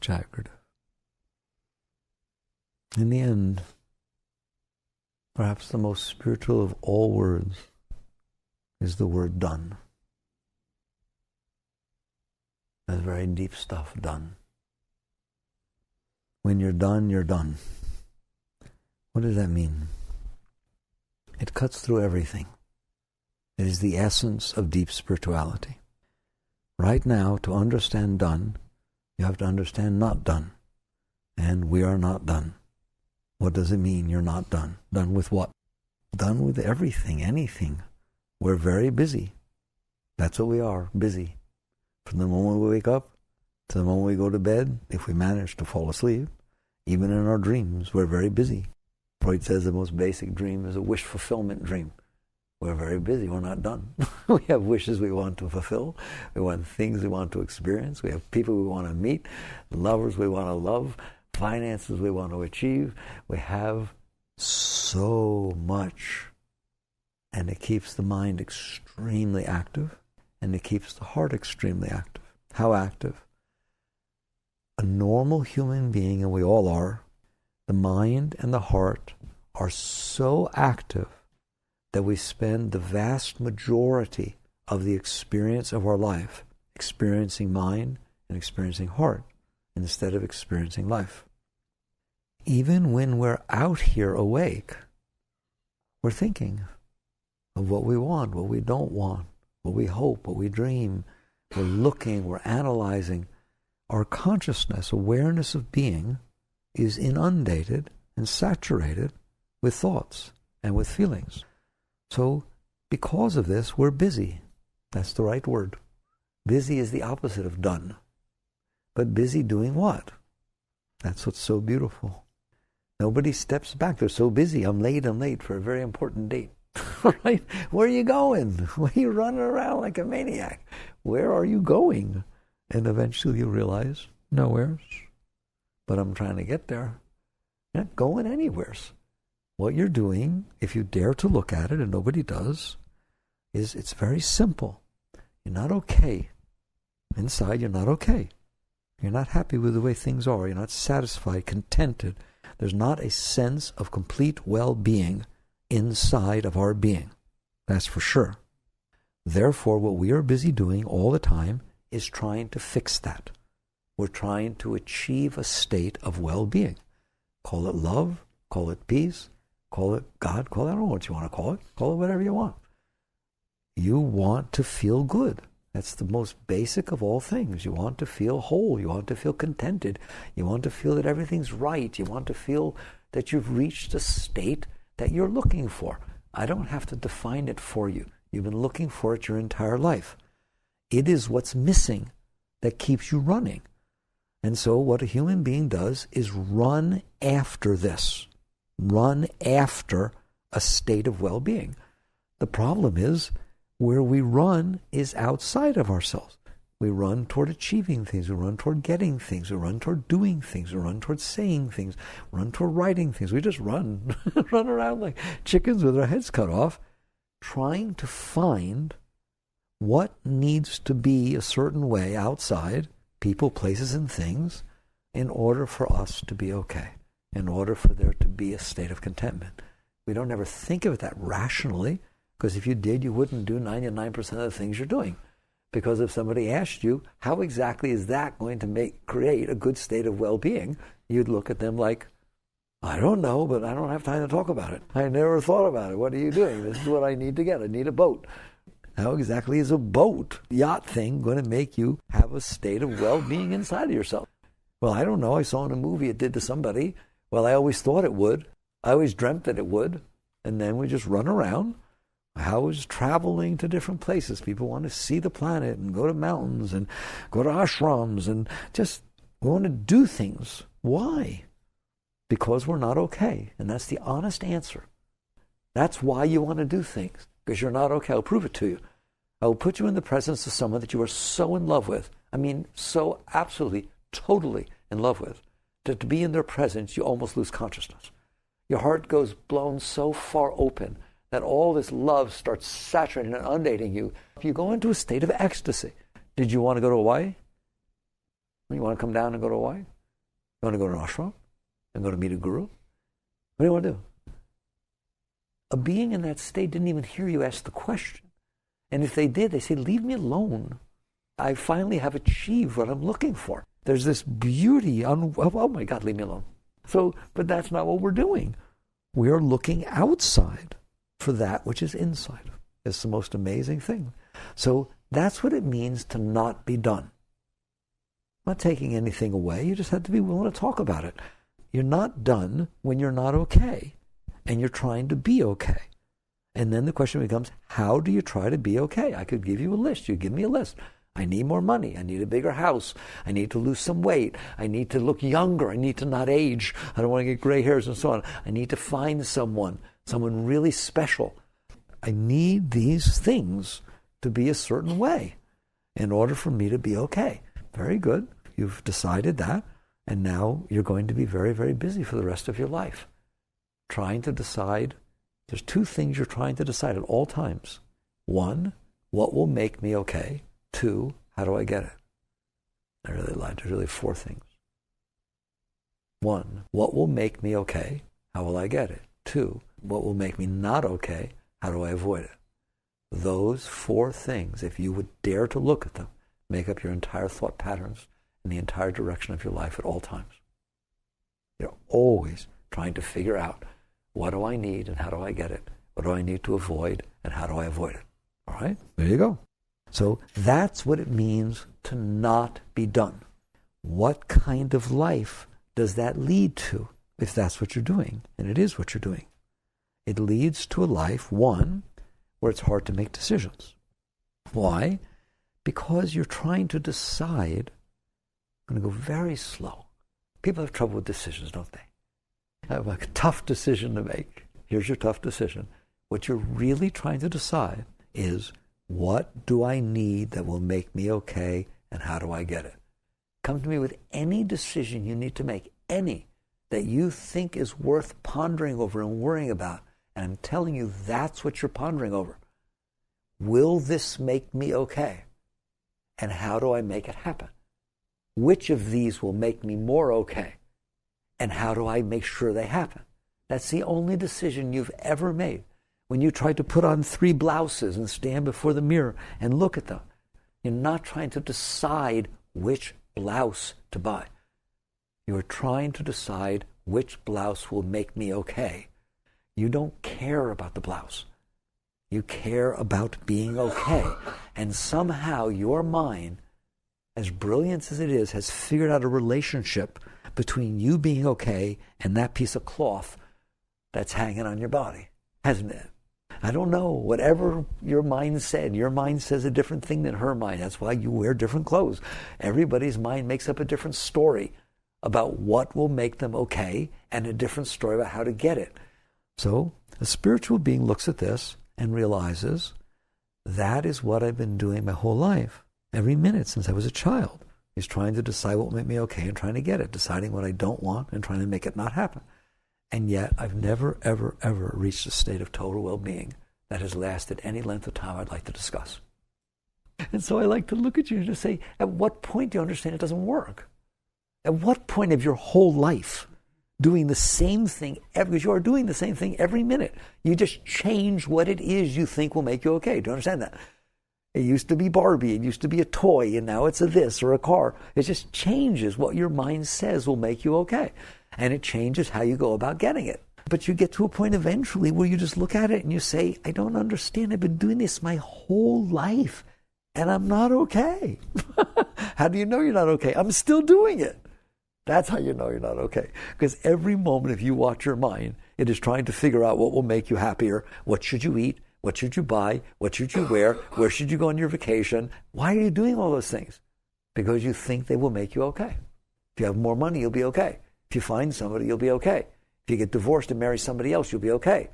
Jagrata. In the end, perhaps the most spiritual of all words is the word done. That's very deep stuff, done. When you're done, you're done. What does that mean? It cuts through everything. It is the essence of deep spirituality. Right now, to understand done, you have to understand not done. And we are not done. What does it mean you're not done? Done with what? Done with everything, anything. We're very busy. That's what we are, busy. From the moment we wake up to the moment we go to bed, if we manage to fall asleep, even in our dreams, we're very busy. Freud says the most basic dream is a wish fulfillment dream. We're very busy. We're not done. We have wishes we want to fulfill. We want things we want to experience. We have people we want to meet, lovers we want to love, finances we want to achieve. We have so much. And it keeps the mind extremely active, and it keeps the heart extremely active. How active? A normal human being, and we all are, the mind and the heart are so active that we spend the vast majority of the experience of our life experiencing mind and experiencing heart instead of experiencing life. Even when we're out here awake, we're thinking of what we want, what we don't want, what we hope, what we dream. We're looking, we're analyzing. Our consciousness, awareness of being, is inundated and saturated with thoughts and with feelings. So, because of this, we're busy. That's the right word. Busy is the opposite of done. But busy doing what? That's what's so beautiful. Nobody steps back. They're so busy. I'm late for a very important date. Right? Where are you going? Why are you running around like a maniac? Where are you going? And eventually you realize, nowhere. But I'm trying to get there. You're not going anywhere. What you're doing, if you dare to look at it, and nobody does, is it's very simple. You're not okay. Inside, you're not okay. You're not happy with the way things are. You're not satisfied, contented. There's not a sense of complete well-being inside of our being. That's for sure. Therefore, what we are busy doing all the time is trying to fix that. We're trying to achieve a state of well-being. Call it love, call it peace, call it God, I don't know what you want to call it whatever you want. You want to feel good. That's the most basic of all things. You want to feel whole, you want to feel contented, you want to feel that everything's right, you want to feel that you've reached a state that you're looking for. I don't have to define it for you. You've been looking for it your entire life. It is what's missing that keeps you running. And so what a human being does is run after this. Run after a state of well-being. The problem is where we run is outside of ourselves. We run toward achieving things. We run toward getting things. We run toward doing things. We run toward saying things. We run toward writing things. We just run. Run around like chickens with our heads cut off, trying to find what needs to be a certain way outside, people, places, and things, in order for us to be okay, in order for there to be a state of contentment. We don't ever think of it that rationally, because if you did, you wouldn't do 99% of the things you're doing. Because if somebody asked you, how exactly is that going to create a good state of well-being, you'd look at them like, I don't know, but I don't have time to talk about it. I never thought about it. What are you doing? This is what I need to get. I need a boat. How exactly is a boat, yacht thing, going to make you have a state of well-being inside of yourself? Well, I don't know. I saw in a movie it did to somebody. Well, I always thought it would. I always dreamt that it would. And then we just run around. I was traveling to different places. People want to see the planet and go to mountains and go to ashrams and just we want to do things. Why? Because we're not okay. And that's the honest answer. That's why you want to do things. Because you're not okay. I'll prove it to you. I will put you in the presence of someone that you are so in love with. I mean, so absolutely, totally in love with. That to be in their presence, you almost lose consciousness. Your heart goes blown so far open that all this love starts saturating and inundating you. You go into a state of ecstasy. Did you want to go to Hawaii? You want to come down and go to Hawaii? You want to go to an ashram? And go to meet a guru? What do you want to do? A being in that state didn't even hear you ask the question. And if they did, they say, leave me alone. I finally have achieved what I'm looking for. There's this beauty of, oh my God, leave me alone. So, but that's not what we're doing. We are looking outside for that which is inside. It's the most amazing thing. So that's what it means to not be done. Not taking anything away. You just have to be willing to talk about it. You're not done when you're not okay, and you're trying to be okay. And then the question becomes, how do you try to be okay? I could give you a list. You give me a list. I need more money. I need a bigger house. I need to lose some weight. I need to look younger. I need to not age. I don't want to get gray hairs and so on. I need to find someone really special. I need these things to be a certain way in order for me to be okay. Very good. You've decided that. And now you're going to be very, very busy for the rest of your life. Trying to decide, there's two things you're trying to decide at all times. One, what will make me okay? Two, how do I get it? I really lied. There's really four things. One, what will make me okay? How will I get it? Two, what will make me not okay? How do I avoid it? Those four things, if you would dare to look at them, make up your entire thought patterns and the entire direction of your life at all times. You're always trying to figure out, what do I need and how do I get it? What do I need to avoid and how do I avoid it? All right? There you go. So that's what it means to not be done. What kind of life does that lead to if that's what you're doing? And it is what you're doing. It leads to a life, one, where it's hard to make decisions. Why? Because you're trying to decide. I'm going to go very slow. People have trouble with decisions, don't they? I have a tough decision to make. Here's your tough decision. What you're really trying to decide is, what do I need that will make me okay, and how do I get it? Come to me with any decision you need to make, any that you think is worth pondering over and worrying about. And I'm telling you, that's what you're pondering over. Will this make me okay? And how do I make it happen? Which of these will make me more okay? And how do I make sure they happen? That's the only decision you've ever made. When you try to put on 3 blouses and stand before the mirror and look at them, you're not trying to decide which blouse to buy. You're trying to decide which blouse will make me okay. You don't care about the blouse. You care about being okay. And somehow your mind, as brilliant as it is, has figured out a relationship between you being okay and that piece of cloth that's hanging on your body, hasn't it? I don't know. Whatever your mind said, your mind says a different thing than her mind. That's why you wear different clothes. Everybody's mind makes up a different story about what will make them okay and a different story about how to get it. So a spiritual being looks at this and realizes, that is what I've been doing my whole life. Every minute since I was a child is trying to decide what will make me okay and trying to get it, deciding what I don't want and trying to make it not happen. And yet I've never, ever, ever reached a state of total well-being that has lasted any length of time I'd like to discuss. And so I like to look at you and just say, at what point do you understand it doesn't work? At what point of your whole life doing the same thing, because you are doing the same thing every minute. You just change what it is you think will make you okay. Do you understand that? It used to be Barbie, it used to be a toy, and now it's a this or a car. It just changes what your mind says will make you okay. And it changes how you go about getting it. But you get to a point eventually where you just look at it and you say, I don't understand. I've been doing this my whole life, and I'm not okay. How do you know you're not okay? I'm still doing it. That's how you know you're not okay. Because every moment, if you watch your mind, it is trying to figure out what will make you happier. What should you eat? What should you buy? What should you wear? Where should you go on your vacation? Why are you doing all those things? Because you think they will make you okay. If you have more money, you'll be okay. If you find somebody, you'll be okay. If you get divorced and marry somebody else, you'll be okay.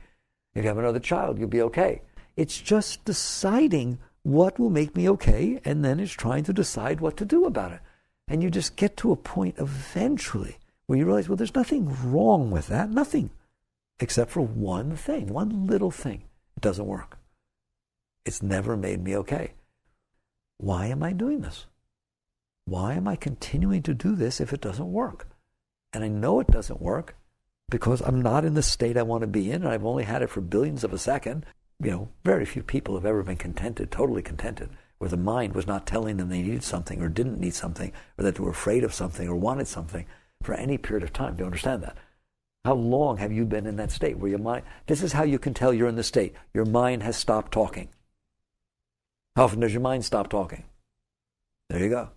If you have another child, you'll be okay. It's just deciding what will make me okay, and then it's trying to decide what to do about it. And you just get to a point eventually where you realize, well, there's nothing wrong with that, nothing, except for one thing, one little thing. It doesn't work. It's never made me okay. Why am I doing this? Why am I continuing to do this if it doesn't work? And I know it doesn't work because I'm not in the state I want to be in, and I've only had it for billions of a second. Very few people have ever been contented, totally contented, where the mind was not telling them they needed something or didn't need something, or that they were afraid of something or wanted something for any period of time. Do you understand that? How long have you been in that state where your mind, this is how you can tell you're in the state. Your mind has stopped talking. How often does your mind stop talking? There you go.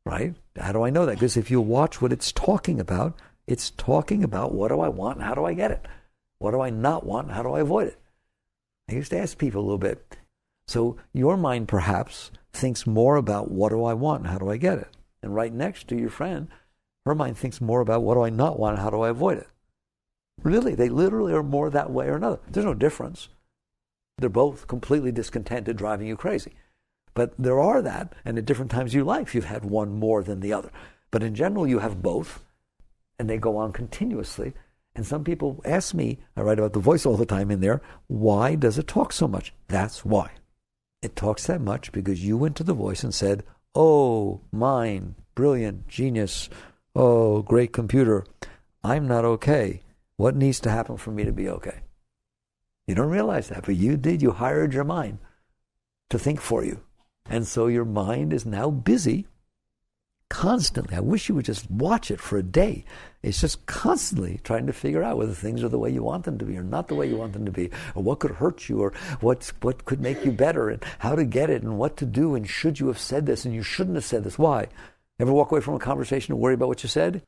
Right? How do I know that? Because if you watch what it's talking about what do I want and how do I get it? What do I not want and how do I avoid it? I used to ask people a little bit. So your mind perhaps thinks more about what do I want and how do I get it? And right next to your friend, her mind thinks more about what do I not want and how do I avoid it? Really, they literally are more that way or another. There's no difference. They're both completely discontented, driving you crazy. But there are that, and at different times of your life, you've had one more than the other. But in general, you have both, and they go on continuously. And some people ask me, I write about the voice all the time in there, why does it talk so much? That's why. It talks that much because you went to the voice and said, oh, mind, brilliant, genius, oh, great computer, I'm not okay. What needs to happen for me to be okay? You don't realize that, but you did. You hired your mind to think for you. And so your mind is now busy constantly. I wish you would just watch it for a day. It's just constantly trying to figure out whether things are the way you want them to be or not the way you want them to be, or what could hurt you, or what could make you better, and how to get it, and what to do, and should you have said this, and you shouldn't have said this. Why? Ever walk away from a conversation and worry about what you said?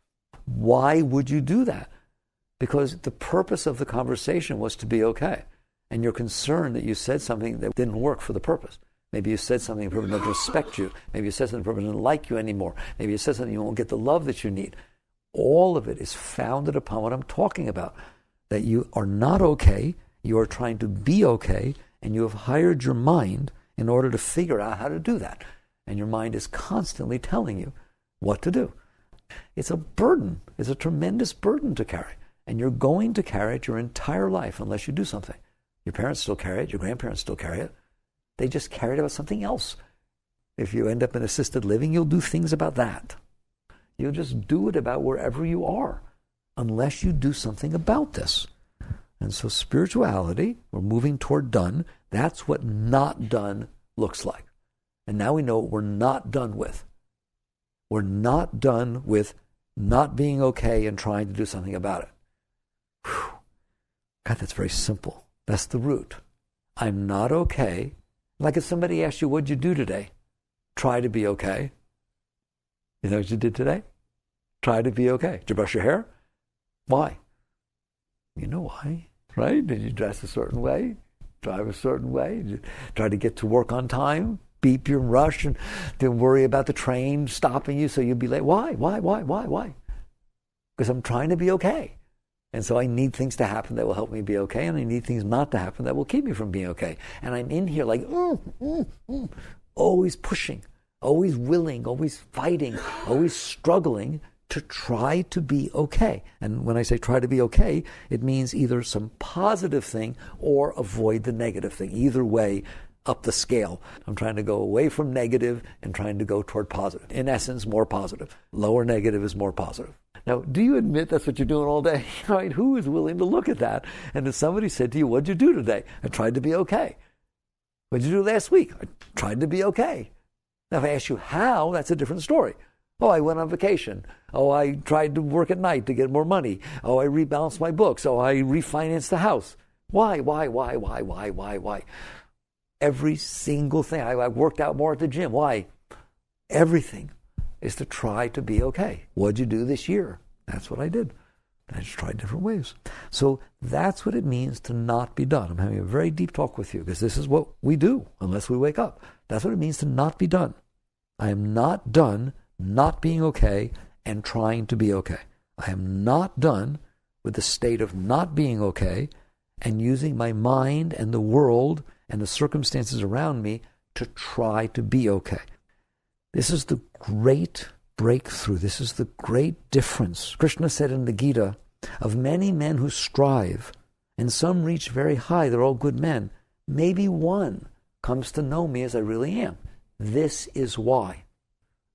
Why would you do that? Because the purpose of the conversation was to be okay. And you're concerned that you said something that didn't work for the purpose. Maybe you said something the person doesn't respect you. Maybe you said something the person doesn't like you anymore. Maybe you said something you won't get the love that you need. All of it is founded upon what I'm talking about. That you are not okay, you are trying to be okay, and you have hired your mind in order to figure out how to do that. And your mind is constantly telling you what to do. It's a burden. It's a tremendous burden to carry. And you're going to carry it your entire life unless you do something. Your parents still carry it. Your grandparents still carry it. They just carry it about something else. If you end up in assisted living, you'll do things about that. You'll just do it about wherever you are, unless you do something about this. And so spirituality, we're moving toward done. That's what not done looks like. And now we know what we're not done with. We're not done with not being okay and trying to do something about it. Whew. God, that's very simple. That's the root. I'm not okay. Like if somebody asked you, what'd you do today? Try to be okay. You know what you did today? Try to be okay. Did you brush your hair? Why? You know why, right? Did you dress a certain way? Drive a certain way? Did you try to get to work on time? Beep your rush and then worry about the train stopping you so you'll be late. Why? Because I'm trying to be okay. And so I need things to happen that will help me be okay, and I need things not to happen that will keep me from being okay. And I'm in here like, always pushing, always willing, always fighting, always struggling to try to be okay. And when I say try to be okay, it means either some positive thing or avoid the negative thing. Either way, up the scale. I'm trying to go away from negative and trying to go toward positive. In essence, more positive. Lower negative is more positive. Now, do you admit that's what you're doing all day? Right? Who is willing to look at that? And if somebody said to you, what'd you do today? I tried to be okay. What'd you do last week? I tried to be okay. Now, if I ask you how, that's a different story. Oh, I went on vacation. Oh, I tried to work at night to get more money. Oh, I rebalanced my books. Oh, I refinanced the house. Why? Every single thing. I worked out more at the gym. Why? Everything is to try to be okay. What'd you do this year? That's what I did. I just tried different ways. So that's what it means to not be done. I'm having a very deep talk with you because this is what we do unless we wake up. That's what it means to not be done. I am not done not being okay and trying to be okay. I am not done with the state of not being okay and using my mind and the world and the circumstances around me to try to be okay. This is the great breakthrough. This is the great difference. Krishna said in the Gita, of many men who strive, and some reach very high, they're all good men, maybe one comes to know me as I really am. This is why.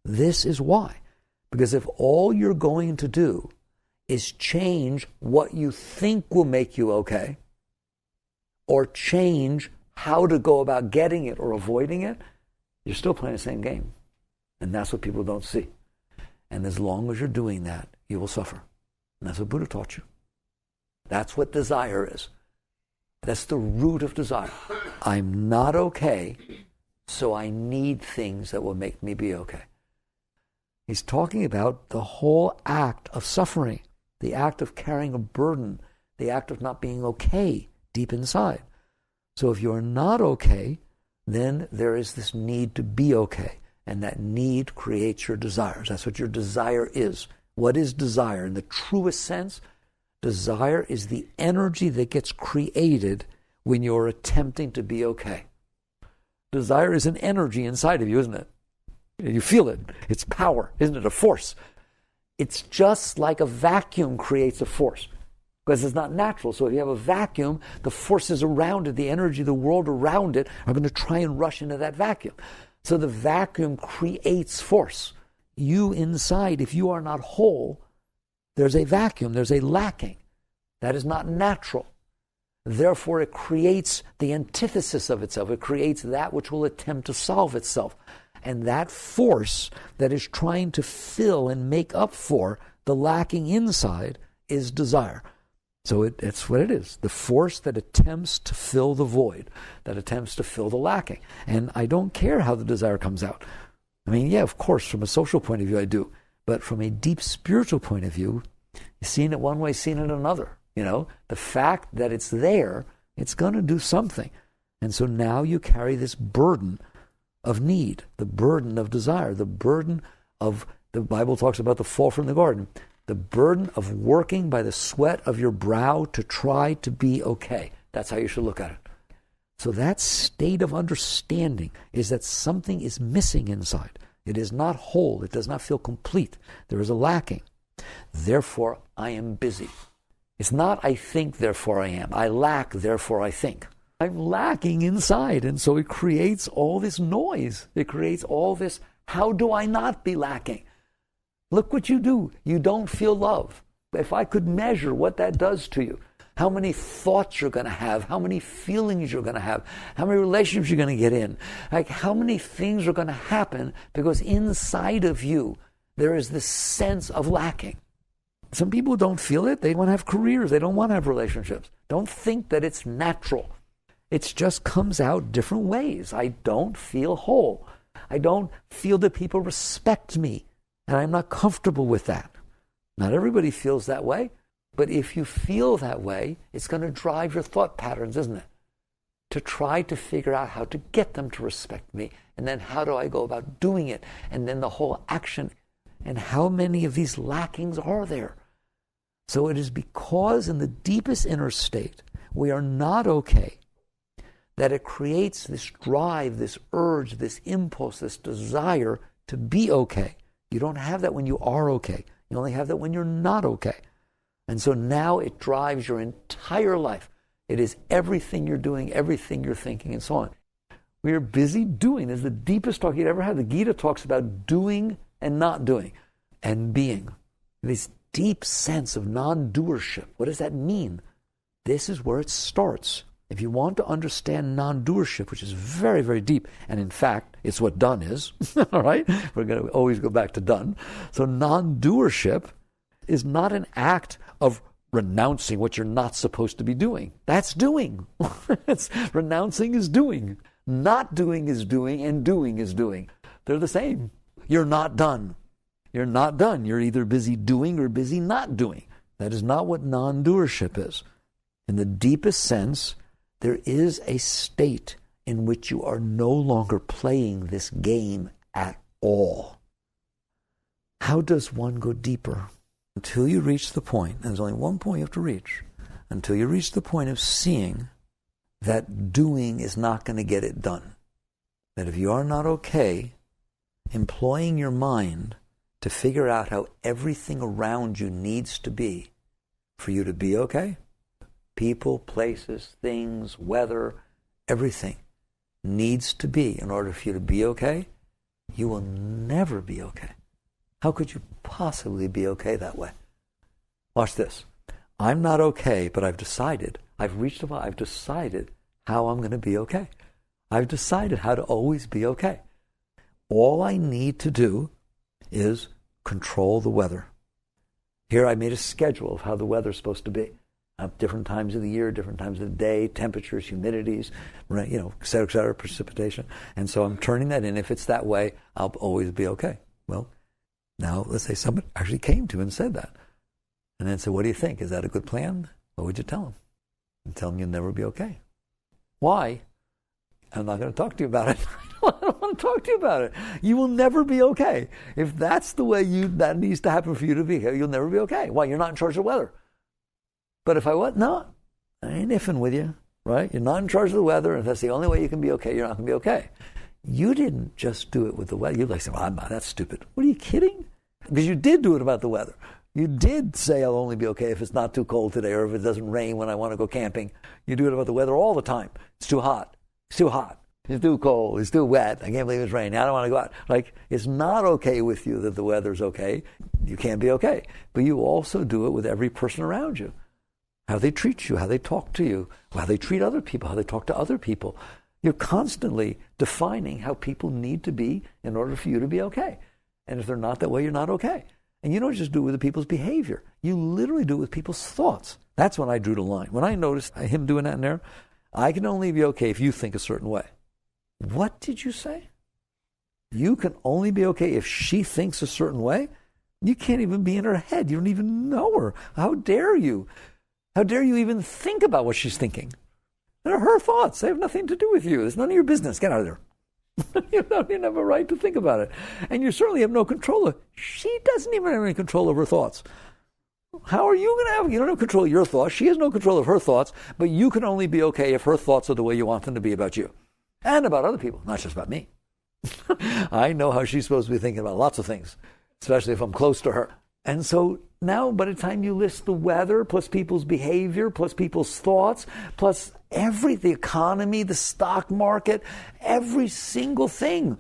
This is why. Because if all you're going to do is change what you think will make you okay, or change how to go about getting it or avoiding it, you're still playing the same game. And that's what people don't see. And as long as you're doing that, you will suffer. And that's what Buddha taught you. That's what desire is. That's the root of desire. I'm not okay, so I need things that will make me be okay. He's talking about the whole act of suffering, the act of carrying a burden, the act of not being okay deep inside. So if you're not okay, then there is this need to be okay. And that need creates your desires. That's what your desire is. What is desire? In the truest sense, desire is the energy that gets created when you're attempting to be okay. Desire is an energy inside of you, isn't it? You feel it. It's power, isn't it? A force. It's just like a vacuum creates a force, because it's not natural. So if you have a vacuum, the forces around it, the energy, the world around it, are going to try and rush into that vacuum. So the vacuum creates force. You inside, if you are not whole, there's a vacuum, there's a lacking. That is not natural. Therefore, it creates the antithesis of itself. It creates that which will attempt to solve itself. And that force that is trying to fill and make up for the lacking inside is desire. So it's what it is. The force that attempts to fill the void, that attempts to fill the lacking. And I don't care how the desire comes out. I mean, yeah, of course, from a social point of view, I do. But from a deep spiritual point of view, seeing it one way, seeing it another. You know, the fact that it's there, it's going to do something. And so now you carry this burden of need, the burden of desire, the burden of, the Bible talks about the fall from the garden, the burden of working by the sweat of your brow to try to be okay. That's how you should look at it. So that state of understanding is that something is missing inside. It is not whole. It does not feel complete. There is a lacking. Therefore, I am busy. It's not I think, therefore I am. I lack, therefore I think. I'm lacking inside. And so it creates all this noise. It creates all this, how do I not be lacking? Look what you do. You don't feel love. If I could measure what that does to you, how many thoughts you're going to have, how many feelings you're going to have, how many relationships you're going to get in, like how many things are going to happen because inside of you there is this sense of lacking. Some people don't feel it. They want to have careers. They don't want to have relationships. Don't think that it's natural. It just comes out different ways. I don't feel whole. I don't feel that people respect me. And I'm not comfortable with that. Not everybody feels that way. But if you feel that way, it's going to drive your thought patterns, isn't it? To try to figure out how to get them to respect me. And then how do I go about doing it? And then the whole action. And how many of these lackings are there? So it is because in the deepest inner state, we are not okay, that it creates this drive, this urge, this impulse, this desire to be okay. You don't have that when you are okay. You only have that when you're not okay. And so now it drives your entire life. It is everything you're doing, everything you're thinking, and so on. We are busy doing. This is the deepest talk you'd ever had. The Gita talks about doing and not doing and being. This deep sense of non-doership. What does that mean? This is where it starts. If you want to understand non-doership, which is very, very deep, and in fact, it's what done is, all right? We're going to always go back to done. So non-doership is not an act of renouncing what you're not supposed to be doing. That's doing. Renouncing is doing. Not doing is doing, and doing is doing. They're the same. You're not done. You're not done. You're either busy doing or busy not doing. That is not what non-doership is. In the deepest sense, there is a state in which you are no longer playing this game at all. How does one go deeper? Until you reach the point, and there's only one point you have to reach, until you reach the point of seeing that doing is not going to get it done. That if you are not okay, employing your mind to figure out how everything around you needs to be for you to be okay, people, places, things, weather, everything needs to be in order for you to be okay, you will never be okay. How could you possibly be okay that way? Watch this. I'm not okay, but I've decided how I'm going to be okay. I've decided how to always be okay. All I need to do is control the weather. Here I made a schedule of how the weather's supposed to be. Different times of the year, different times of the day, temperatures, humidities, et cetera, precipitation. And so I'm turning that in. If it's that way, I'll always be okay. Well, now let's say somebody actually came to and said that. And then said, what do you think? Is that a good plan? What would you tell him? And tell him you'll never be okay. Why? I'm not going to talk to you about it. I don't want to talk to you about it. You will never be okay. If that's the way that needs to happen for you to be okay, you'll never be okay. Why? You're not in charge of the weather. But if I was, no, I ain't iffing with you, right? You're not in charge of the weather, and if that's the only way you can be okay, you're not going to be okay. You didn't just do it with the weather. You say, well, that's stupid. What, are you kidding? Because you did do it about the weather. You did say I'll only be okay if it's not too cold today or if it doesn't rain when I want to go camping. You do it about the weather all the time. It's too hot. It's too hot. It's too cold. It's too wet. I can't believe it's raining. I don't want to go out. Like, it's not okay with you that the weather's okay. You can't be okay. But you also do it with every person around you. How they treat you, how they talk to you, how they treat other people, how they talk to other people. You're constantly defining how people need to be in order for you to be okay. And if they're not that way, you're not okay. And you don't just do it with the people's behavior. You literally do it with people's thoughts. That's when I drew the line. When I noticed him doing that in there, I can only be okay if you think a certain way. What did you say? You can only be okay if she thinks a certain way? You can't even be in her head. You don't even know her. How dare you? How dare you even think about what she's thinking? They're her thoughts. They have nothing to do with you. It's none of your business. Get out of there. You don't even have a right to think about it. And you certainly have no control. She doesn't even have any control of her thoughts. How are you going to have? You don't have control of your thoughts. She has no control of her thoughts. But you can only be okay if her thoughts are the way you want them to be about you. And about other people, not just about me. I know how she's supposed to be thinking about lots of things, especially if I'm close to her. And so now, by the time you list the weather, plus people's behavior, plus people's thoughts, plus the economy, the stock market, every single thing,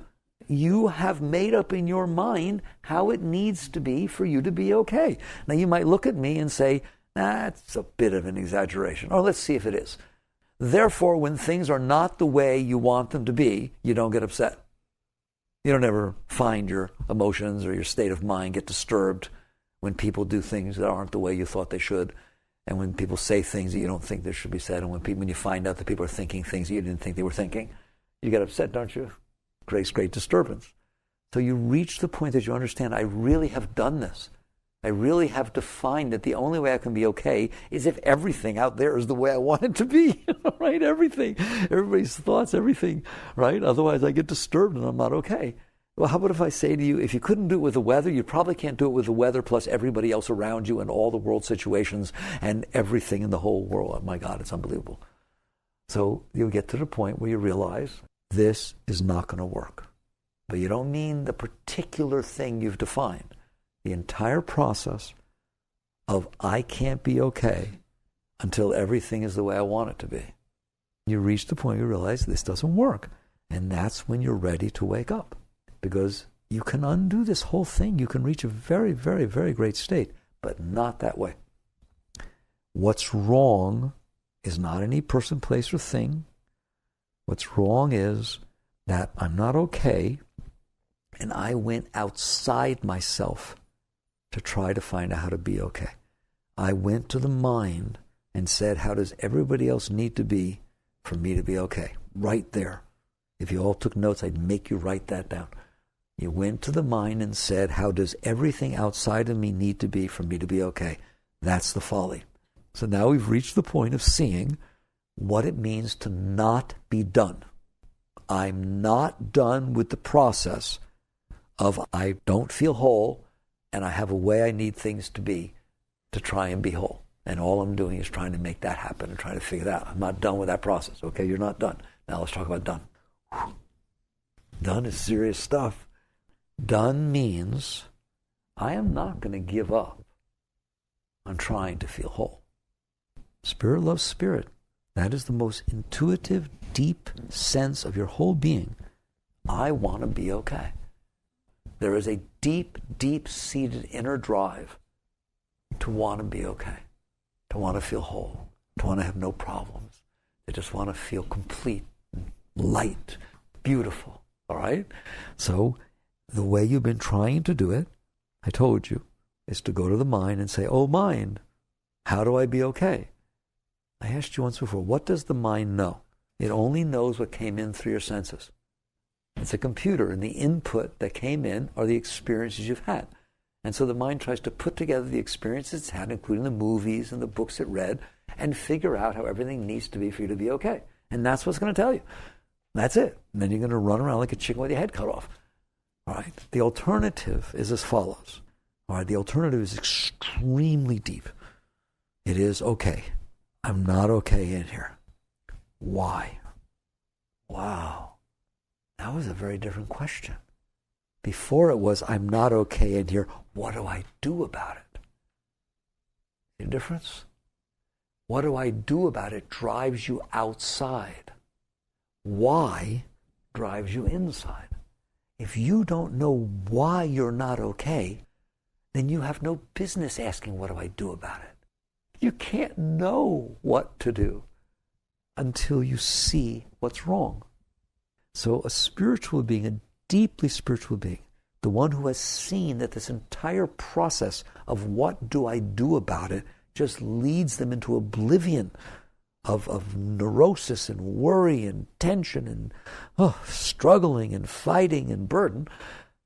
you have made up in your mind how it needs to be for you to be okay. Now, you might look at me and say, that's a bit of an exaggeration. Or let's see if it is. Therefore, when things are not the way you want them to be, you don't get upset. You don't ever find your emotions or your state of mind get disturbed when people do things that aren't the way you thought they should, and when people say things that you don't think they should be said, and when you find out that people are thinking things that you didn't think they were thinking, you get upset, don't you? Creates great disturbance. So you reach the point that you understand, I really have done this. I really have defined that the only way I can be okay is if everything out there is the way I want it to be, right? Everything, everybody's thoughts, everything, right? Otherwise I get disturbed and I'm not okay. Well, how about if I say to you, if you couldn't do it with the weather, you probably can't do it with the weather plus everybody else around you and all the world situations and everything in the whole world. Oh my God, it's unbelievable. So you'll get to the point where you realize this is not going to work. But you don't mean the particular thing you've defined. The entire process of I can't be okay until everything is the way I want it to be. You reach the point where you realize this doesn't work. And that's when you're ready to wake up. Because you can undo this whole thing. You can reach a very, very, very great state, but not that way. What's wrong is not any person, place, or thing. What's wrong is that I'm not okay, and I went outside myself to try to find out how to be okay. I went to the mind and said, how does everybody else need to be for me to be okay? Right there. If you all took notes, I'd make you write that down. You went to the mind and said, how does everything outside of me need to be for me to be okay? That's the folly. So now we've reached the point of seeing what it means to not be done. I'm not done with the process of I don't feel whole and I have a way I need things to be to try and be whole. And all I'm doing is trying to make that happen and trying to figure that out. I'm not done with that process. Okay, you're not done. Now let's talk about done. Whew. Done is serious stuff. Done means I am not going to give up on trying to feel whole. Spirit loves spirit. That is the most intuitive, deep sense of your whole being. I want to be okay. There is a deep, deep-seated inner drive to to want to be okay, to want to feel whole, to want to have no problems. They just want to feel complete, light, beautiful, all right? So the way you've been trying to do it, I told you, is to go to the mind and say, oh, mind, how do I be okay? I asked you once before, what does the mind know? It only knows what came in through your senses. It's a computer, and the input that came in are the experiences you've had. And so the mind tries to put together the experiences it's had, including the movies and the books it read, and figure out how everything needs to be for you to be okay. And that's what's going to tell you. That's it. And then you're going to run around like a chicken with your head cut off. All right? The alternative is as follows. All right? The alternative is extremely deep. It is, okay, I'm not okay in here. Why? Wow. That was a very different question. Before it was, I'm not okay in here. What do I do about it? See the difference? What do I do about it drives you outside. Why drives you inside. If you don't know why you're not okay, then you have no business asking, what do I do about it? You can't know what to do until you see what's wrong. So a spiritual being, a deeply spiritual being, the one who has seen that this entire process of what do I do about it just leads them into oblivion of neurosis and worry and tension and struggling and fighting and burden,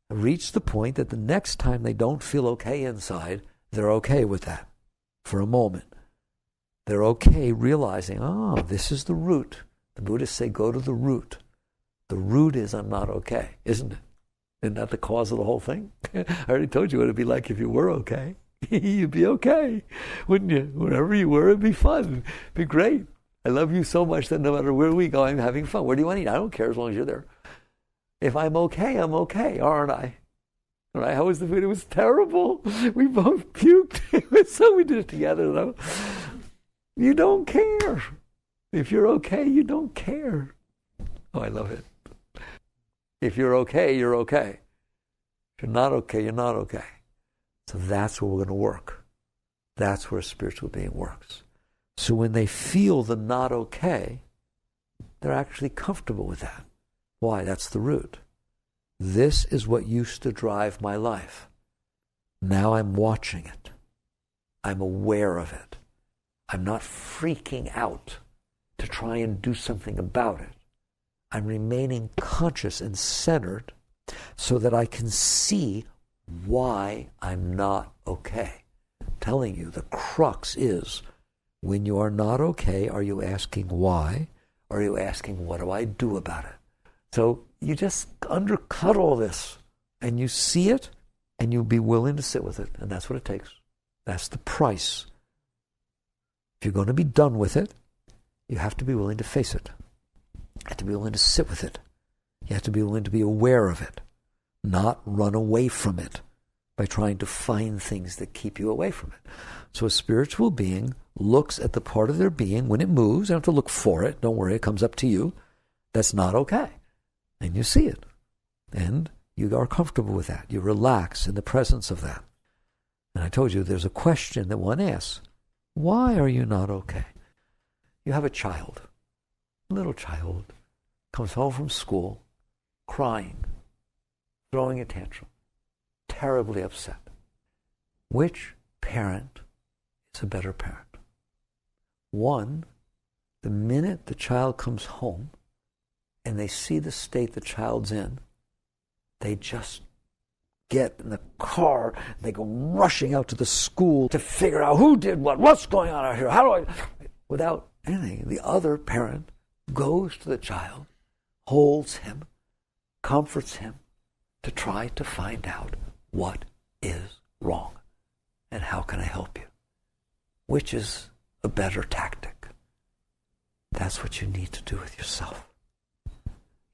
reach the point that the next time they don't feel okay inside, they're okay with that for a moment. They're okay realizing, this is the root. The Buddhists say, go to the root. The root is I'm not okay, isn't it? Isn't that the cause of the whole thing? I already told you what it'd be like if you were okay. You'd be okay, wouldn't you? Wherever you were, it'd be fun. It'd be great. I love you so much that no matter where we go, I'm having fun. Where do you want to eat? I don't care as long as you're there. If I'm okay, aren't I? All right, how was the food? It was terrible. We both puked. It was so we did it together, though. You don't care. If you're okay, you don't care. Oh, I love it. If you're okay, you're okay. If you're not okay, you're not okay. So that's where we're going to work. That's where a spiritual being works. So when they feel the not okay, they're actually comfortable with that. Why? That's the root. This is what used to drive my life. Now I'm watching it. I'm aware of it. I'm not freaking out to try and do something about it. I'm remaining conscious and centered so that I can see why I'm not okay. I'm telling you, the crux is, when you are not okay, are you asking why? Or are you asking, what do I do about it? So you just undercut all this, and you see it, and you'll be willing to sit with it, and that's what it takes. That's the price. If you're going to be done with it, you have to be willing to face it. You have to be willing to sit with it. You have to be willing to be aware of it, not run away from it by trying to find things that keep you away from it. So a spiritual being looks at the part of their being when it moves. You don't have to look for it. Don't worry, it comes up to you. That's not okay. And you see it. And you are comfortable with that. You relax in the presence of that. And I told you there's a question that one asks. Why are you not okay? You have a child, a little child, comes home from school, crying, throwing a tantrum, terribly upset. Which parent is a better parent? One, the minute the child comes home and they see the state the child's in, they just get in the car and they go rushing out to the school to figure out who did what's going on out here, how do I... Without anything, the other parent goes to the child, holds him, comforts him to try to find out what is wrong and how can I help you. Which is a better tactic? That's what you need to do with yourself.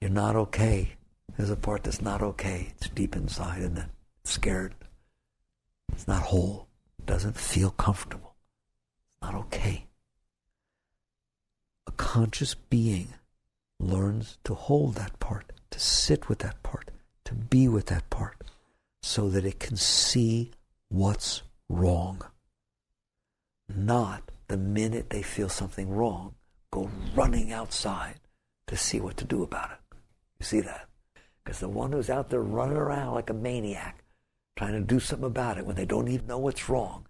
You're not okay. There's a part that's not okay. It's deep inside and then it's scared. It's not whole. It doesn't feel comfortable. It's not okay. A conscious being learns to hold that part, to sit with that part, to be with that part, so that it can see what's wrong. not the minute they feel something wrong, go running outside to see what to do about it. You see that? Because the one who's out there running around like a maniac, trying to do something about it when they don't even know what's wrong.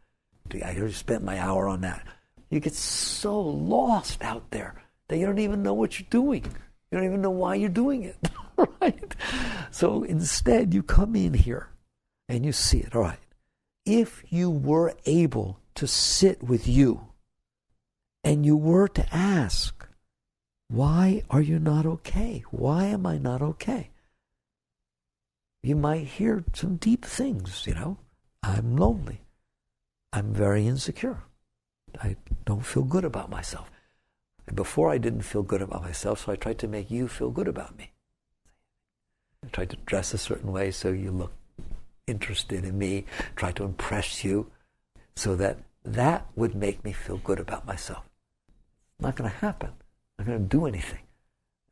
I just spent my hour on that. You get so lost out there that you don't even know what you're doing. You don't even know why you're doing it, right? So instead, you come in here and you see it. All right. If you were able to sit with you and you were to ask, why are you not okay? Why am I not okay? You might hear some deep things, I'm lonely. I'm very insecure. I don't feel good about myself. Before I didn't feel good about myself, so I tried to make you feel good about me. I tried to dress a certain way so you look interested in me, try to impress you, so that would make me feel good about myself. It's not going to happen. I'm not going to do anything.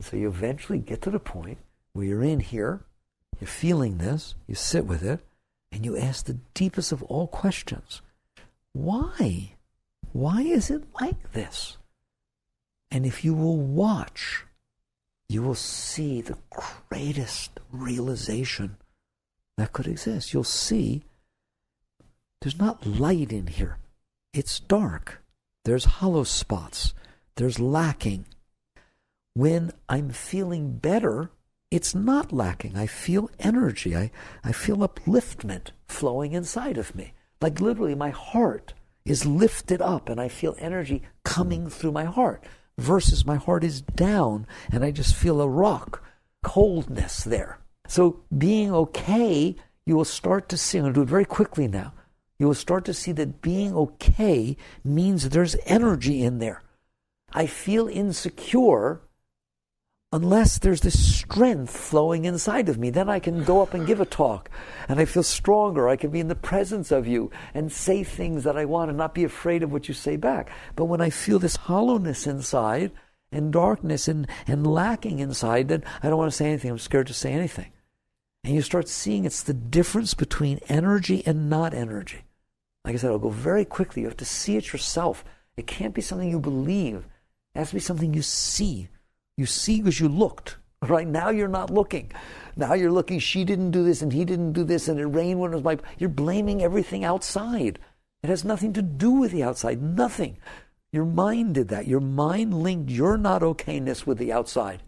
So you eventually get to the point where you're in here, you're feeling this, you sit with it, and you ask the deepest of all questions. Why? Why is it like this? And if you will watch, you will see the greatest realization that could exist. You'll see there's not light in here. It's dark. There's hollow spots. There's lacking. When I'm feeling better, it's not lacking. I feel energy. I feel upliftment flowing inside of me. Like literally my heart is lifted up and I feel energy coming through my heart versus my heart is down and I just feel a rock, coldness there. So being okay, you will start to see, I'm going to do it very quickly now, you will start to see that being okay means there's energy in there. I feel insecure unless there's this strength flowing inside of me. Then I can go up and give a talk and I feel stronger. I can be in the presence of you and say things that I want and not be afraid of what you say back. But when I feel this hollowness inside and darkness and lacking inside, then I don't want to say anything. I'm scared to say anything. And you start seeing it's the difference between energy and not energy. Like I said, I'll go very quickly. You have to see it yourself. It can't be something you believe. It has to be something you see. You see because you looked. Right now you're not looking. Now you're looking, she didn't do this and he didn't do this and it rained when it was you're blaming everything outside. It has nothing to do with the outside. Nothing. Your mind did that. Your mind linked your not okayness with the outside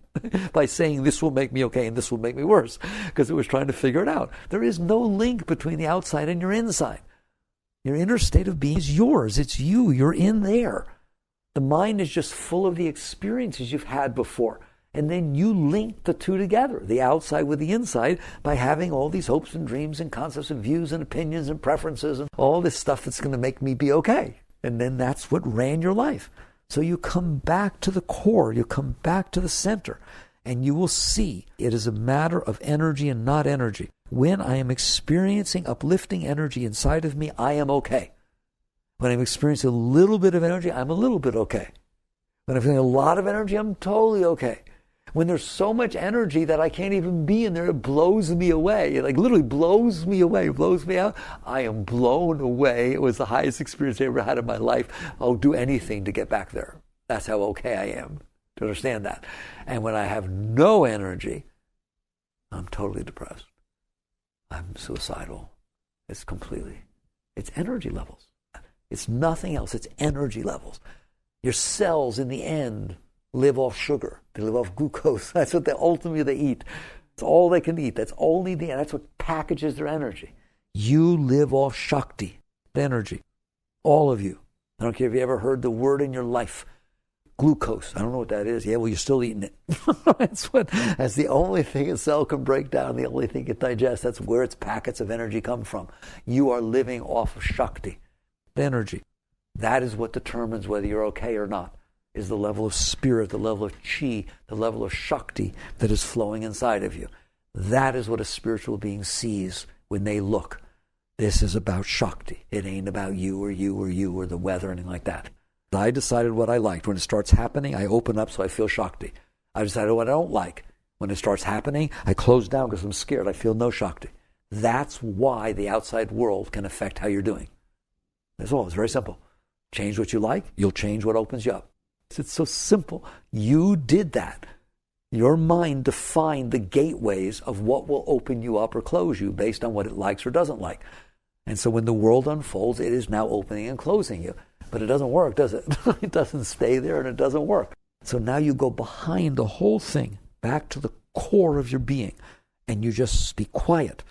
by saying this will make me okay and this will make me worse because it was trying to figure it out. There is no link between the outside and your inside. Your inner state of being is yours. It's you. You're in there. The mind is just full of the experiences you've had before. And then you link the two together, the outside with the inside, by having all these hopes and dreams and concepts and views and opinions and preferences and all this stuff that's going to make me be okay. And then that's what ran your life. So you come back to the core, you come back to the center, and you will see it is a matter of energy and not energy. When I am experiencing uplifting energy inside of me, I am okay. When I'm experiencing a little bit of energy, I'm a little bit okay. When I'm feeling a lot of energy, I'm totally okay. When there's so much energy that I can't even be in there, it blows me away. It literally blows me away, blows me out. I am blown away. It was the highest experience I ever had in my life. I'll do anything to get back there. That's how okay I am, to understand that. And when I have no energy, I'm totally depressed. I'm suicidal. It's energy levels. It's nothing else. It's energy levels. Your cells, in the end, live off sugar. They live off glucose. That's what ultimately they eat. It's all they can eat. That's what packages their energy. You live off Shakti, energy. All of you. I don't care if you ever heard the word in your life. Glucose. I don't know what that is. Yeah, well, you're still eating it. That's the only thing a cell can break down, the only thing it digests. That's where its packets of energy come from. You are living off of Shakti. Energy. That is what determines whether you're okay or not, is the level of spirit, the level of chi, the level of Shakti that is flowing inside of you. That is what a spiritual being sees when they look. This is about Shakti. It ain't about you or you or you or the weather or anything like that. I decided what I liked. When it starts happening, I open up so I feel Shakti. I decided what I don't like. When it starts happening, I close down because I'm scared. I feel no Shakti. That's why the outside world can affect how you're doing. That's all. It's very simple. Change what you like, you'll change what opens you up. It's so simple. You did that. Your mind defined the gateways of what will open you up or close you based on what it likes or doesn't like. And so when the world unfolds, it is now opening and closing you. But it doesn't work, does it? It doesn't stay there and it doesn't work. So now you go behind the whole thing, back to the core of your being, and you just be quiet.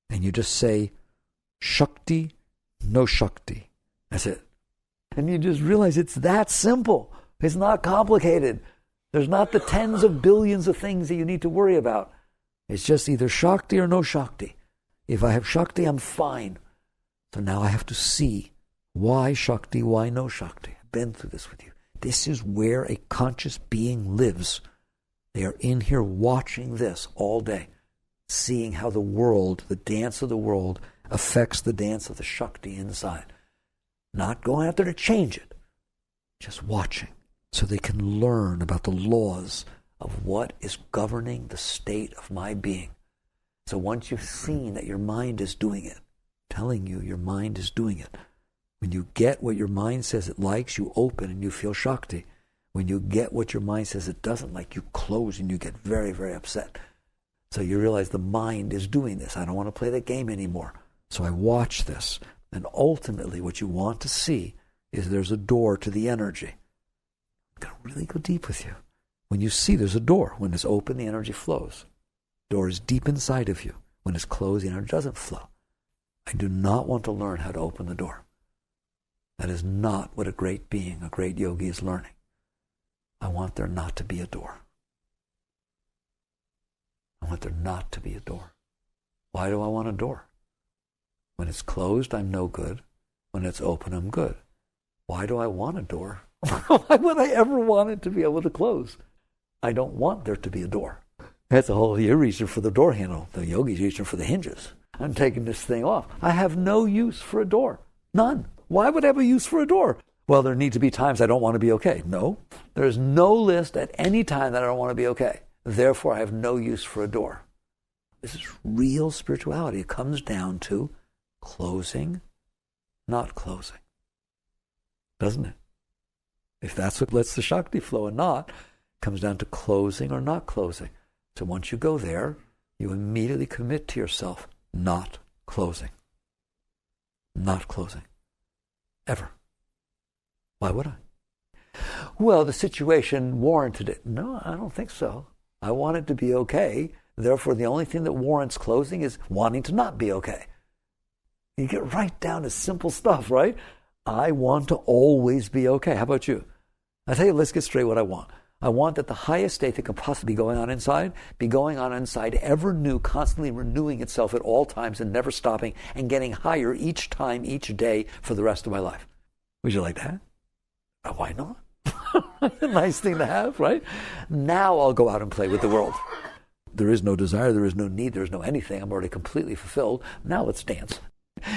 And you just say, Shakti, no Shakti. That's it. And you just realize it's that simple. It's not complicated. There's not the tens of billions of things that you need to worry about. It's just either Shakti or no Shakti. If I have Shakti, I'm fine. So now I have to see why Shakti, why no Shakti. I've been through this with you. This is where a conscious being lives. They are in here watching this all day, seeing how the world, the dance of the world, affects the dance of the Shakti inside. Not going out there to change it, just watching, so they can learn about the laws of what is governing the state of my being. So once you've seen that your mind is doing it, telling you your mind is doing it, when you get what your mind says it likes, you open and you feel Shakti. When you get what your mind says it doesn't like, you close and you get very, very upset. So you realize the mind is doing this. I don't want to play that game anymore. So I watch this. And ultimately what you want to see is there's a door to the energy. I'm going to really go deep with you. When you see there's a door, when it's open, the energy flows. The door is deep inside of you. When it's closed, the energy doesn't flow. I do not want to learn how to open the door. That is not what a great being, a great yogi is learning. I want there not to be a door. I want there not to be a door. Why do I want a door? When it's closed, I'm no good. When it's open, I'm good. Why do I want a door? Why would I ever want it to be able to close? I don't want there to be a door. That's a whole, you're reaching for the door handle. The yogi's reaching for the hinges. I'm taking this thing off. I have no use for a door. None. Why would I have a use for a door? Well, there need to be times I don't want to be okay. No. There's no list at any time that I don't want to be okay. Therefore, I have no use for a door. This is real spirituality. It comes down to closing, not closing. Doesn't it? If that's what lets the Shakti flow and not, it comes down to closing or not closing. So once you go there, you immediately commit to yourself not closing. Not closing. Ever. Why would I? Well, the situation warranted it. No, I don't think so. I want it to be okay. Therefore, the only thing that warrants closing is wanting to not be okay. You get right down to simple stuff, right? I want to always be okay. How about you? I tell you, let's get straight what I want. I want that the highest state that could possibly be going on inside, ever new, constantly renewing itself at all times and never stopping and getting higher each time, each day for the rest of my life. Would you like that? Why not? A nice thing to have, right? Now I'll go out and play with the world. There is no desire, there is no need, there is no anything. I'm already completely fulfilled. Now let's dance.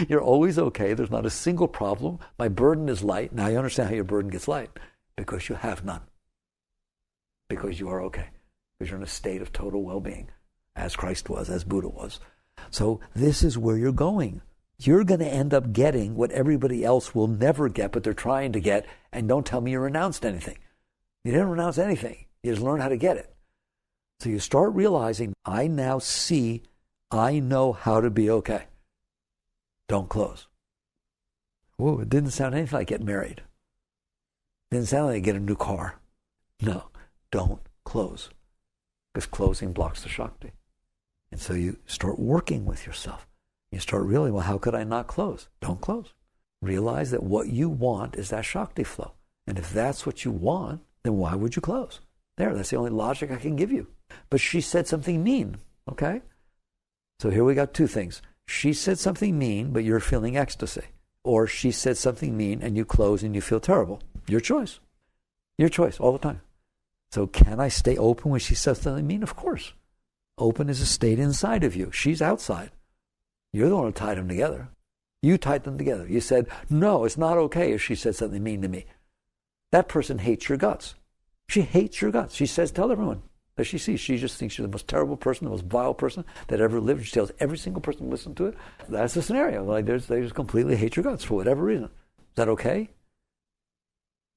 You're always okay. There's not a single problem. My burden is light. Now you understand how your burden gets light. Because you have none. Because you are okay. Because you're in a state of total well-being, as Christ was, as Buddha was. So this is where you're going. You're going to end up getting what everybody else will never get, but they're trying to get, and don't tell me you renounced anything. You didn't renounce anything. You just learned how to get it. So you start realizing, I now see, I know how to be okay. Don't close. Whoa, it didn't sound anything like get married. It didn't sound like get a new car. No, don't close. Because closing blocks the Shakti. And so you start working with yourself. You start realizing, well, how could I not close? Don't close. Realize that what you want is that Shakti flow. And if that's what you want, then why would you close? There, that's the only logic I can give you. But she said something mean, okay? So here we got two things. She said something mean, but you're feeling ecstasy. Or she said something mean and you close and you feel terrible. Your choice. Your choice all the time. So can I stay open when she says something mean? Of course. Open is a state inside of you. She's outside. You're the one who tied them together. You tied them together. You said, no, it's not okay if she said something mean to me. That person hates your guts. She hates your guts. She says, tell everyone that she sees. She just thinks you're the most terrible person, the most vile person that ever lived. She tells every single person to listen to it. That's the scenario. Like they just completely hate your guts for whatever reason. Is that okay?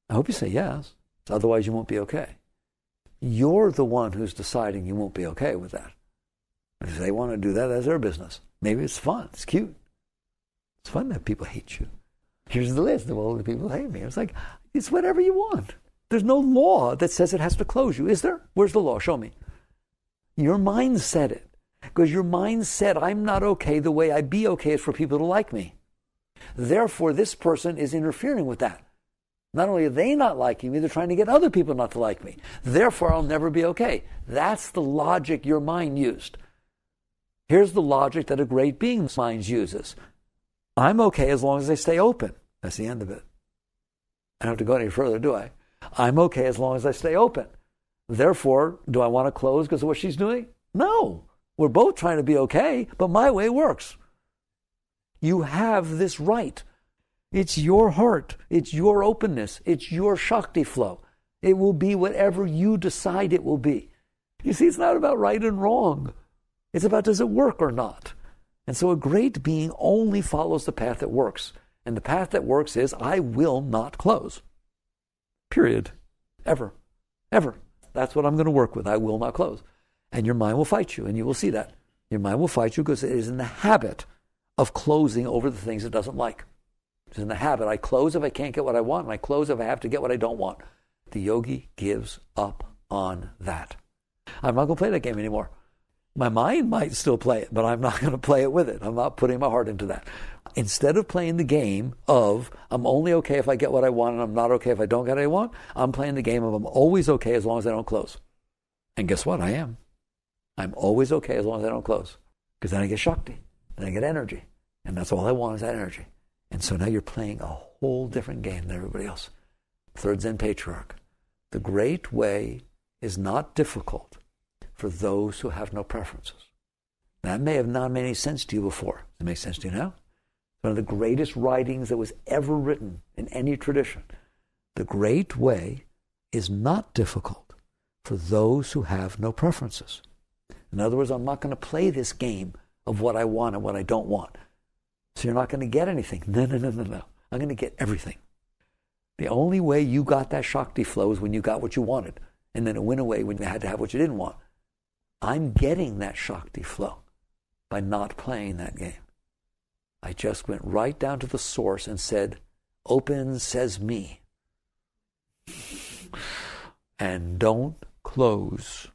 I hope you say yes. Otherwise, you won't be okay. You're the one who's deciding you won't be okay with that. If they want to do that, that's their business. Maybe it's fun. It's cute. It's fun that people hate you. Here's the list of all the people who hate me. It's like, it's whatever you want. There's no law that says it has to close you, is there? Where's the law? Show me. Your mind said it. Because your mind said, I'm not okay. The way I be okay is for people to like me. Therefore, this person is interfering with that. Not only are they not liking me, they're trying to get other people not to like me. Therefore, I'll never be okay. That's the logic your mind used. Here's the logic that a great being's mind uses. I'm okay as long as they stay open. That's the end of it. I don't have to go any further, do I? I'm okay as long as I stay open. Therefore, do I want to close because of what she's doing? No. We're both trying to be okay, but my way works. You have this right. It's your heart. It's your openness. It's your Shakti flow. It will be whatever you decide it will be. You see, it's not about right and wrong. It's about, does it work or not? And so a great being only follows the path that works. And the path that works is, I will not close. Period. Ever. Ever. That's what I'm going to work with. I will not close. And your mind will fight you, and you will see that. Your mind will fight you because it is in the habit of closing over the things it doesn't like. It's in the habit. I close if I can't get what I want, and I close if I have to get what I don't want. The yogi gives up on that. I'm not going to play that game anymore. My mind might still play it, but I'm not going to play it with it. I'm not putting my heart into that. Instead of playing the game of, I'm only okay if I get what I want, and I'm not okay if I don't get what I want, I'm playing the game of, I'm always okay as long as I don't close. And guess what? I am. I'm always okay as long as I don't close. Because then I get Shakti, then I get energy. And that's all I want is that energy. And so now you're playing a whole different game than everybody else. Third Zen patriarch. The great way is not difficult for those who have no preferences. That may have not made any sense to you before. Does it make sense to you now? One of the greatest writings that was ever written in any tradition. The great way is not difficult for those who have no preferences. In other words, I'm not going to play this game of what I want and what I don't want. So you're not going to get anything. No. I'm going to get everything. The only way you got that Shakti flow is when you got what you wanted. And then it went away when you had to have what you didn't want. I'm getting that Shakti flow by not playing that game. I just went right down to the source and said, open says me. And don't close.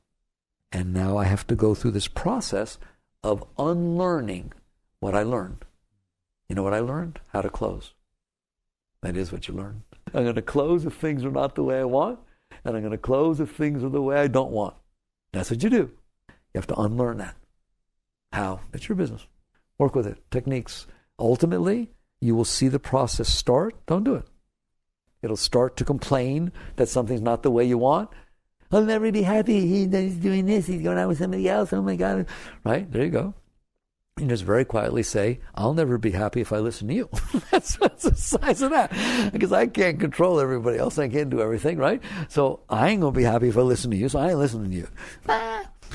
And now I have to go through this process of unlearning what I learned. You know what I learned? How to close. That is what you learn. I'm going to close if things are not the way I want, and I'm going to close if things are the way I don't want. That's what you do. You have to unlearn that. How? It's your business. Work with it. Techniques. Ultimately, you will see the process start. Don't do it. It'll start to complain that something's not the way you want. I'll never be happy. He's doing this. He's going out with somebody else. Oh my God. Right? There you go. You just very quietly say, I'll never be happy if I listen to you. That's the size of that. Because I can't control everybody else. I can't do everything, right? So I ain't going to be happy if I listen to you, so I ain't listening to you.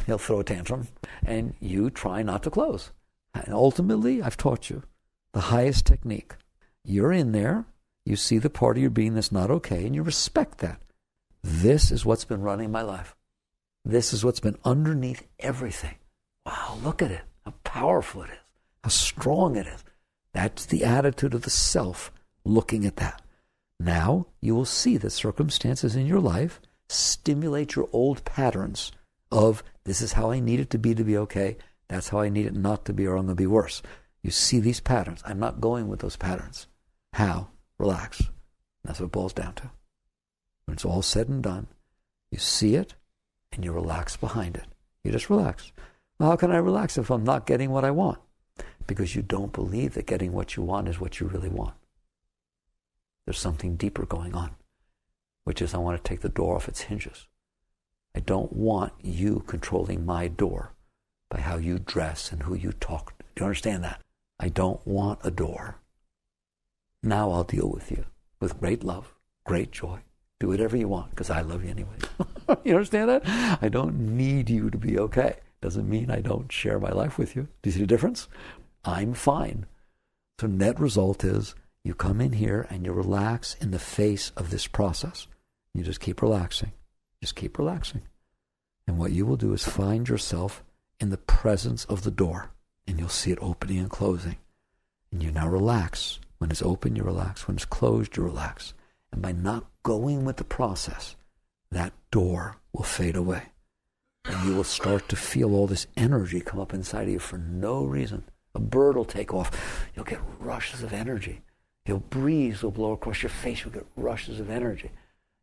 He'll throw a tantrum. And you try not to close. And ultimately, I've taught you the highest technique. You're in there. You see the part of your being that's not okay, and you respect that. This is what's been running my life. This is what's been underneath everything. Wow, look at it. How powerful it is. How strong it is. That's the attitude of the self looking at that. Now you will see that circumstances in your life stimulate your old patterns of this is how I need it to be okay. That's how I need it not to be, or I'm going to be worse. You see these patterns. I'm not going with those patterns. How? Relax. That's what it boils down to. When it's all said and done, you see it and you relax behind it. You just relax. Well, how can I relax if I'm not getting what I want? Because you don't believe that getting what you want is what you really want. There's something deeper going on, which is I want to take the door off its hinges. I don't want you controlling my door by how you dress and who you talk. Do you understand that? I don't want a door. Now I'll deal with you with great love, great joy. Do whatever you want because I love you anyway. You understand that? I don't need you to be okay. Doesn't mean I don't share my life with you. Do you see the difference? I'm fine. So net result is You come in here and you relax in the face of this process. You just keep relaxing. Just keep relaxing. And what you will do is find yourself in the presence of the door, and you'll see it opening and closing. And you now relax. When it's open, you relax. When it's closed, you relax. And by not going with the process, that door will fade away. And you will start to feel all this energy come up inside of you for no reason. A bird will take off. You'll get rushes of energy. Your breeze will blow across your face. You'll get rushes of energy.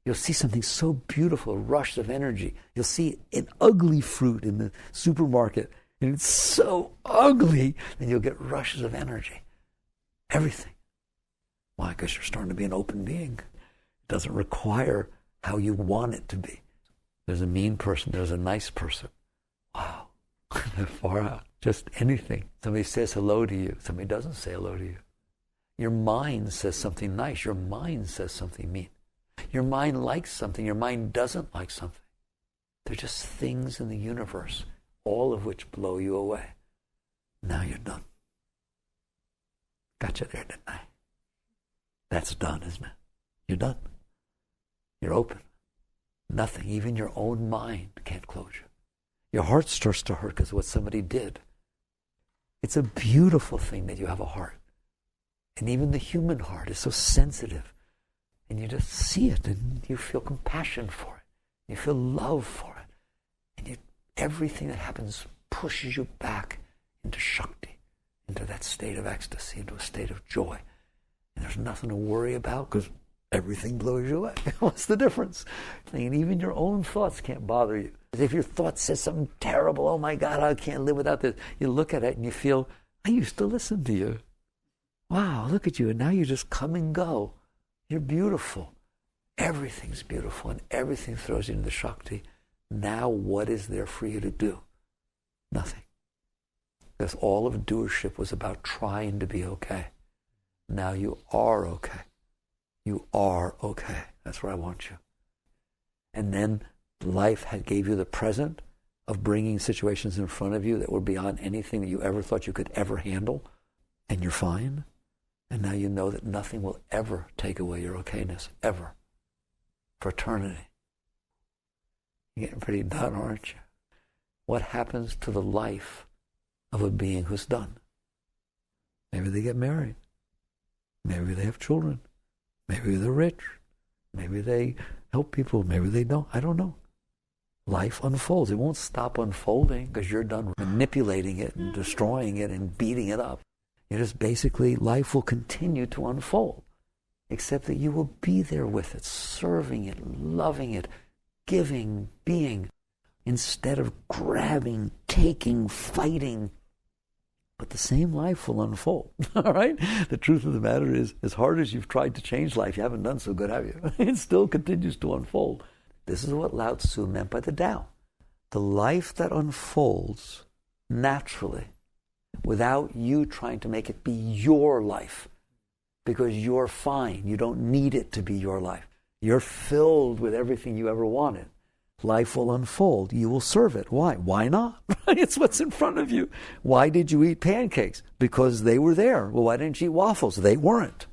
You'll see something so beautiful, a rush of energy. You'll see an ugly fruit in the supermarket, and it's so ugly, and you'll get rushes of energy. Everything. Why? Because you're starting to be an open being. It doesn't require how you want it to be. There's a mean person. There's a nice person. Wow. Far out. Just anything. Somebody says hello to you. Somebody doesn't say hello to you. Your mind says something nice. Your mind says something mean. Your mind likes something. Your mind doesn't like something. They're just things in the universe, all of which blow you away. Now you're done. Got you there, didn't I? That's done, isn't it? You're done. You're open. Nothing, even your own mind can't close you. Your heart starts to hurt because of what somebody did. It's a beautiful thing that you have a heart. And even the human heart is so sensitive. And you just see it and you feel compassion for it. You feel love for it. And everything that happens pushes you back into Shakti, into that state of ecstasy, into a state of joy. And there's nothing to worry about because everything blows you away. What's the difference? And even your own thoughts can't bother you. If your thought says something terrible, oh my God, I can't live without this. You look at it and you feel, I used to listen to you. Wow, look at you. And now you just come and go. You're beautiful. Everything's beautiful and everything throws you into Shakti. Now what is there for you to do? Nothing. Because all of doership was about trying to be okay. Now you are okay. You are okay. That's where I want you. And then life gave you the present of bringing situations in front of you that were beyond anything that you ever thought you could ever handle. And you're fine. And now you know that nothing will ever take away your okayness, ever. For eternity. You're getting pretty done, aren't you? What happens to the life of a being who's done? Maybe they get married. Maybe they have children. Maybe they're rich. Maybe they help people. Maybe they don't. I don't know. Life unfolds. It won't stop unfolding because you're done manipulating it and destroying it and beating it up. You just basically, life will continue to unfold, except that you will be there with it, serving it, loving it, giving, being, instead of grabbing, taking, fighting. But the same life will unfold, all right? The truth of the matter is, as hard as you've tried to change life, you haven't done so good, have you? It still continues to unfold. This is what Lao Tzu meant by the Tao. The life that unfolds naturally, without you trying to make it be your life, because you're fine. You don't need it to be your life. You're filled with everything you ever wanted. Life will unfold. You will serve it. Why? Why not? It's what's in front of you. Why did you eat pancakes? Because they were there. Well, why didn't you eat waffles? They weren't.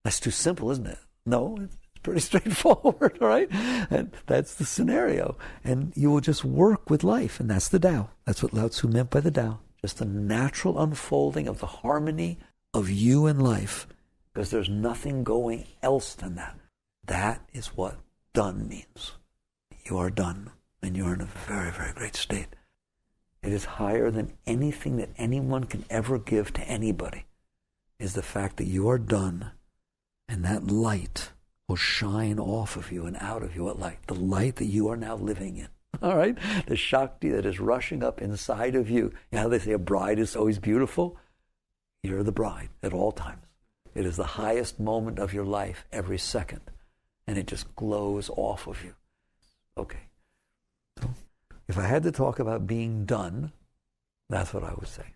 That's too simple, isn't it? No, it's pretty straightforward, all right? And that's the scenario. And you will just work with life, and that's the Tao. That's what Lao Tzu meant by the Tao. Just the natural unfolding of the harmony of you and life, because there's nothing going else than that. That is what done means. You are done, and you are in a very, very great state. It is higher than anything that anyone can ever give to anybody, is the fact that you are done, and that light will shine off of you and out of you. What light? The light that you are now living in. All right? The Shakti that is rushing up inside of you. You know how they say a bride is always beautiful? You're the bride at all times. It is the highest moment of your life every second. And it just glows off of you. Okay. So, if I had to talk about being done, that's what I would say.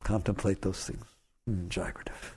Contemplate those things. Jagradav.